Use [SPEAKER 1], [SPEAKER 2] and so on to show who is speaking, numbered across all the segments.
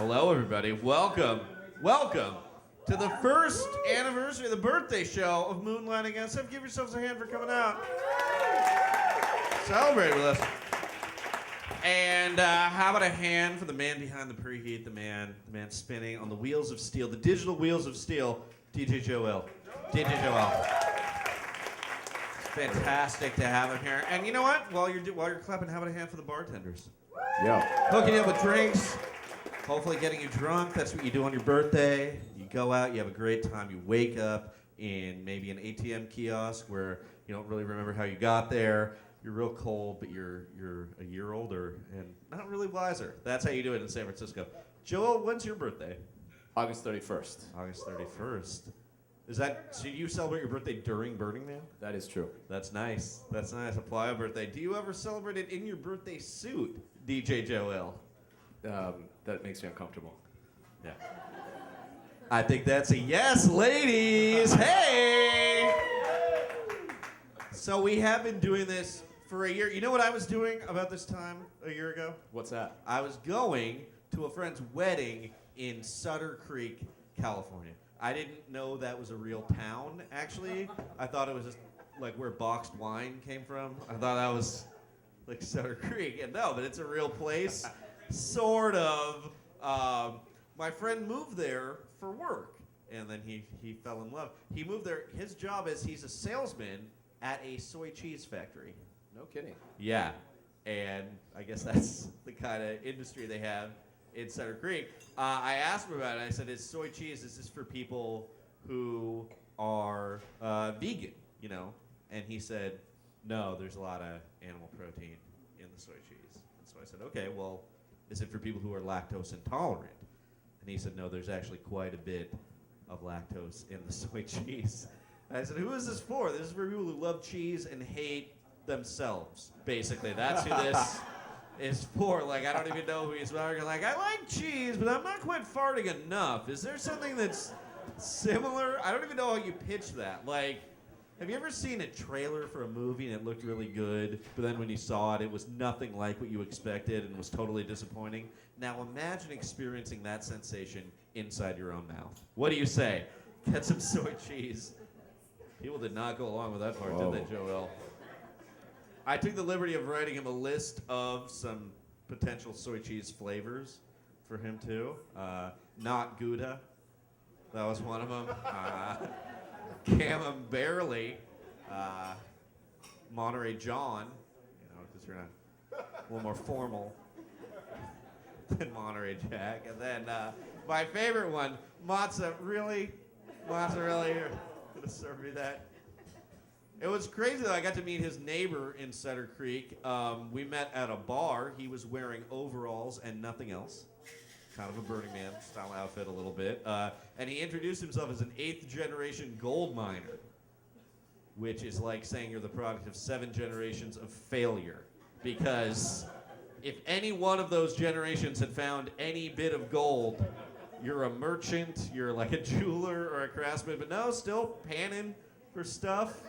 [SPEAKER 1] Hello, everybody. Welcome to the first anniversary of the birthday show of Moonlighting SF. Give yourselves a hand for coming out. Celebrate with us. And how about a hand for the man behind the preheat, the man spinning on the wheels of steel, the digital wheels of steel, DJ Joel. DJ Joel. Fantastic to have him here. And you know what? While you're clapping, how about a hand for the bartenders?
[SPEAKER 2] Yeah.
[SPEAKER 1] Hooking you up with drinks, hopefully getting you drunk. That's what you do on your birthday. You go out, you have a great time. You wake up in maybe an ATM kiosk where you don't really remember how you got there. You're real cold, but you're a year older and not really wiser. That's how you do it in San Francisco. Joel, when's your birthday?
[SPEAKER 2] August 31st.
[SPEAKER 1] August 31st. So you celebrate your birthday during Burning Man?
[SPEAKER 2] That is true.
[SPEAKER 1] That's nice. That's nice. A playa birthday. Do you ever celebrate it in your birthday suit, DJ Joel?
[SPEAKER 2] That makes me uncomfortable.
[SPEAKER 1] Yeah. I think that's a yes, ladies. Hey! So we have been doing this for a year. You know what I was doing about this time a year ago?
[SPEAKER 2] What's that?
[SPEAKER 1] I was going to a friend's wedding in Sutter Creek, California. I didn't know that was a real town, actually. I thought it was just like where boxed wine came from. I thought that was like Sutter Creek. And no, but it's a real place. Sort of. My friend moved there for work, and then he fell in love. He moved there. His job is he's a salesman at a soy cheese factory.
[SPEAKER 2] No kidding.
[SPEAKER 1] Yeah, and I guess that's the kind of industry they have in Sutter Creek. I asked him about it. I said, is soy cheese, is this for people who are vegan, you know? And he said, no, there's a lot of animal protein in the soy cheese. And so I said, okay, well, is it for people who are lactose intolerant? And he said, no, there's actually quite a bit of lactose in the soy cheese. And I said, who is this for? This is for people who love cheese and hate themselves, basically. That's who this is for. Like, I don't even know who he's talking. Like, I like cheese, but I'm not quite farting enough. Is there something that's similar? I don't even know how you pitch that. Like, have you ever seen a trailer for a movie and it looked really good, but then when you saw it, it was nothing like what you expected and was totally disappointing? Now imagine experiencing that sensation inside your own mouth. What do you say? Get some soy cheese. People did not go along with that part, did they, Joel? I took the liberty of writing him a list of some potential soy cheese flavors for him, too. Not Gouda. That was one of them. Camemberly. Monterey John. You know, because you're not a little more formal than Monterey Jack. And then my favorite one, Mozzarella. Really? Mozzarella, you're going to serve me that? It was crazy, though. I got to meet his neighbor in Sutter Creek. We met at a bar. He was wearing overalls and nothing else. Kind of a Burning Man style outfit a little bit. And he introduced himself as an 8th generation gold miner, which is like saying you're the product of 7 generations of failure. Because if any one of those generations had found any bit of gold, you're a merchant, you're like a jeweler or a craftsman, but no, still panning for stuff.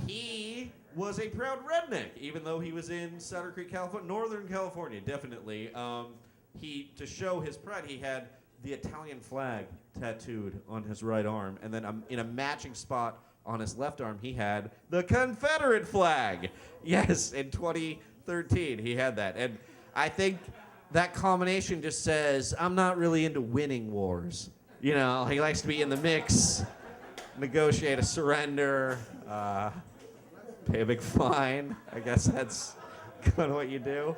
[SPEAKER 1] He was a proud redneck, even though he was in Sutter Creek, California, Northern California, definitely. To show his pride, he had the Italian flag tattooed on his right arm, and then in a matching spot on his left arm, he had the Confederate flag. Yes, in 2013, he had that. And I think that combination just says, I'm not really into winning wars. You know, he likes to be in the mix, negotiate a surrender, pay a big fine. I guess that's kind of what you do.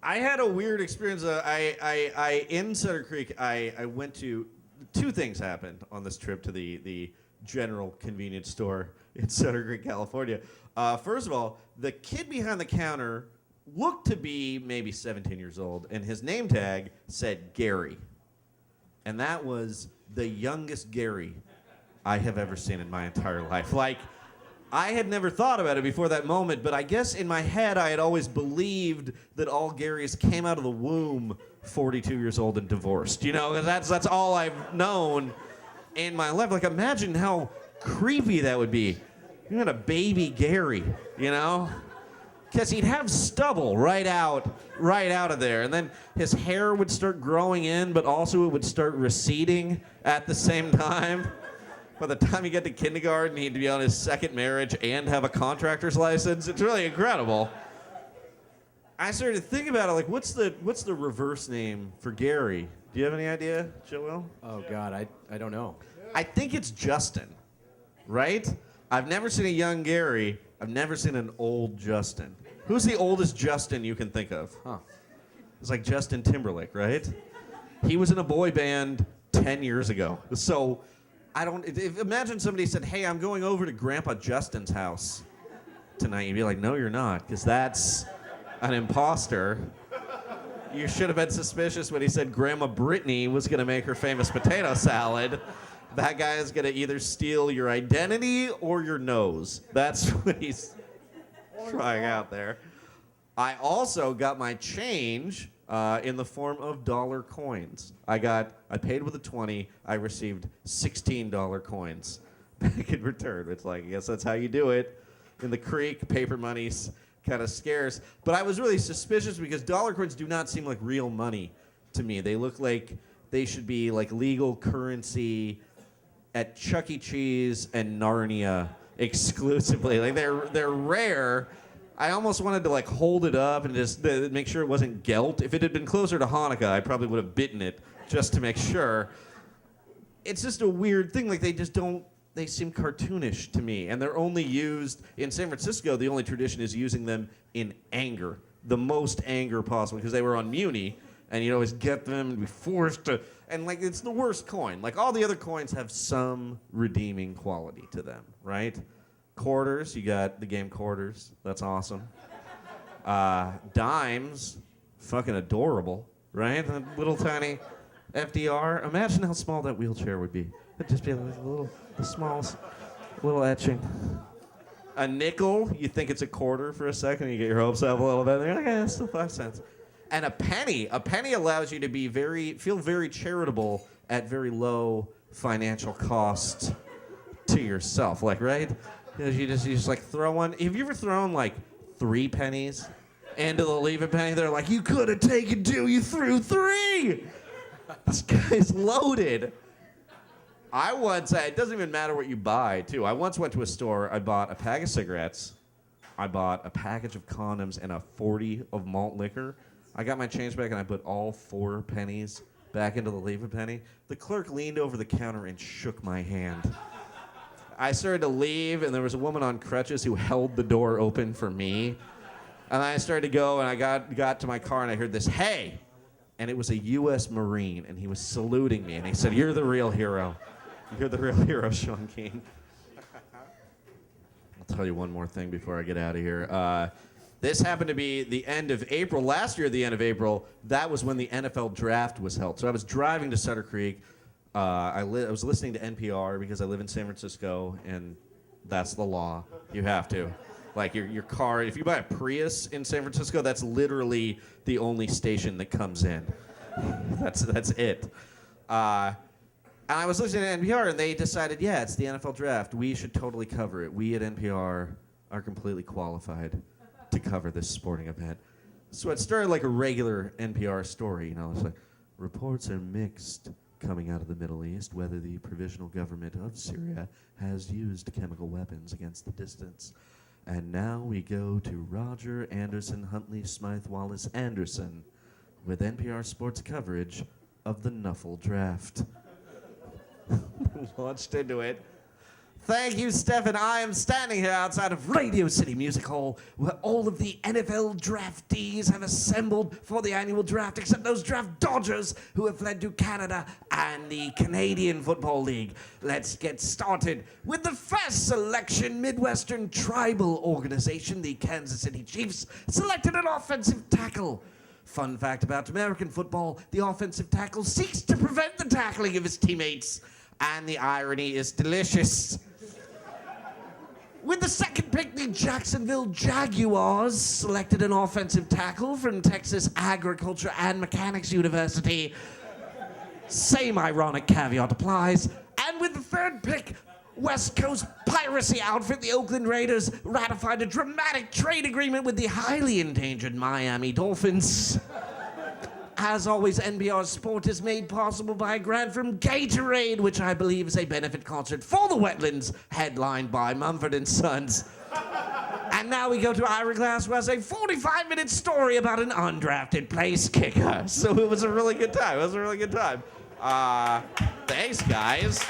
[SPEAKER 1] I had a weird experience. I in Sutter Creek, I went to, 2 things happened on this trip to the general convenience store in Sutter Creek, California. First of all, the kid behind the counter looked to be maybe 17 years old, and his name tag said Gary. And that was the youngest Gary I have ever seen in my entire life. Like, I had never thought about it before that moment, but I guess in my head I had always believed that all Garys came out of the womb 42 years old and divorced. You know, that's all I've known in my life. Like, imagine how creepy that would be. You had a baby Gary, you know? because he'd have stubble right out of there. And then his hair would start growing in, but also it would start receding at the same time. By the time he got to kindergarten, he'd be on his second marriage and have a contractor's license. It's really incredible. I started to think about it, like, what's the reverse name for Gary? Do you have any idea, Joel?
[SPEAKER 2] Oh, God, I don't know.
[SPEAKER 1] I think it's Justin, right? I've never seen a young Gary. I've never seen an old Justin. Who's the oldest Justin you can think of?
[SPEAKER 2] Huh.
[SPEAKER 1] It's like Justin Timberlake, right? He was in a boy band 10 years ago. So imagine somebody said, hey, I'm going over to Grandpa Justin's house tonight. You'd be like, no, you're not, because that's an imposter. You should have been suspicious when he said Grandma Brittany was going to make her famous potato salad. That guy is going to either steal your identity or your nose. That's what he's trying out there. I also got my change in the form of dollar coins. I paid with a 20. I received $16 coins back in return. It's like, I guess that's how you do it. In the creek, paper money's kind of scarce. But I was really suspicious because dollar coins do not seem like real money to me. They look like they should be like legal currency at Chuck E. Cheese and Narnia exclusively. Like they're rare. I almost wanted to like hold it up and just make sure it wasn't gelt. If it had been closer to Hanukkah, I probably would have bitten it just to make sure. It's just a weird thing. Like they seem cartoonish to me. And they're only used in San Francisco. The only tradition is using them in anger, the most anger possible, because they were on Muni. And you'd always get them and be forced to, and like it's the worst coin. Like all the other coins have some redeeming quality to them, right? Quarters, you got the game quarters. That's awesome. Dimes, fucking adorable, right? A little tiny FDR. Imagine how small that wheelchair would be. It'd just be the smallest little etching. A nickel, you think it's a quarter for a second, you get your hopes up a little bit. You're like, it's still 5 cents. And a penny allows you to feel very charitable at very low financial cost to yourself. Like, right? You just like throw one. Have you ever thrown like 3 pennies into the leave a penny? They're like, you could have taken 2, you threw 3. This guy's loaded. It doesn't even matter what you buy, too. I once went to a store, I bought a pack of cigarettes, I bought a package of condoms, and a 40 of malt liquor. I got my change back and I put all 4 pennies back into the leave a penny. The clerk leaned over the counter and shook my hand. I started to leave and there was a woman on crutches who held the door open for me. And I started to go and I got to my car and I heard this, hey! And it was a U.S. Marine and he was saluting me and he said, you're the real hero. You're the real hero, Sean Keane. I'll tell you one more thing before I get out of here. This happened to be the end of April. Last year, at the end of April, that was when the NFL draft was held. So I was driving to Sutter Creek. I was listening to NPR because I live in San Francisco, and that's the law. You have to. Like your car, if you buy a Prius in San Francisco, that's literally the only station that comes in. That's it. And I was listening to NPR, and they decided, yeah, it's the NFL draft. We should totally cover it. We at NPR are completely qualified to cover this sporting event. So it started like a regular NPR story, It's like, reports are mixed coming out of the Middle East whether the provisional government of Syria has used chemical weapons against the dissidents. And now we go to Roger Anderson Huntley Smythe Wallace Anderson with NPR sports coverage of the Nuffle draft. Launched into it. Thank you, Stefan. I am standing here outside of Radio City Music Hall, where all of the NFL draftees have assembled for the annual draft, except those draft dodgers who have fled to Canada and the Canadian Football League. Let's get started with the first selection. Midwestern Tribal Organization, the Kansas City Chiefs, selected an offensive tackle. Fun fact about American football, the offensive tackle seeks to prevent the tackling of his teammates, and the irony is delicious. With the second pick, the Jacksonville Jaguars selected an offensive tackle from Texas Agriculture and Mechanics University. Same ironic caveat applies. And with the third pick,
[SPEAKER 3] West Coast piracy outfit, the Oakland Raiders, ratified a dramatic trade agreement with the highly endangered Miami Dolphins. As always, NPR Sport is made possible by a grant from Gatorade, which I believe is a benefit concert for the wetlands, headlined by Mumford & Sons. And now we go to Ira Glass, who has a 45-minute story about an undrafted place kicker. So it was a really good time. Thanks, guys.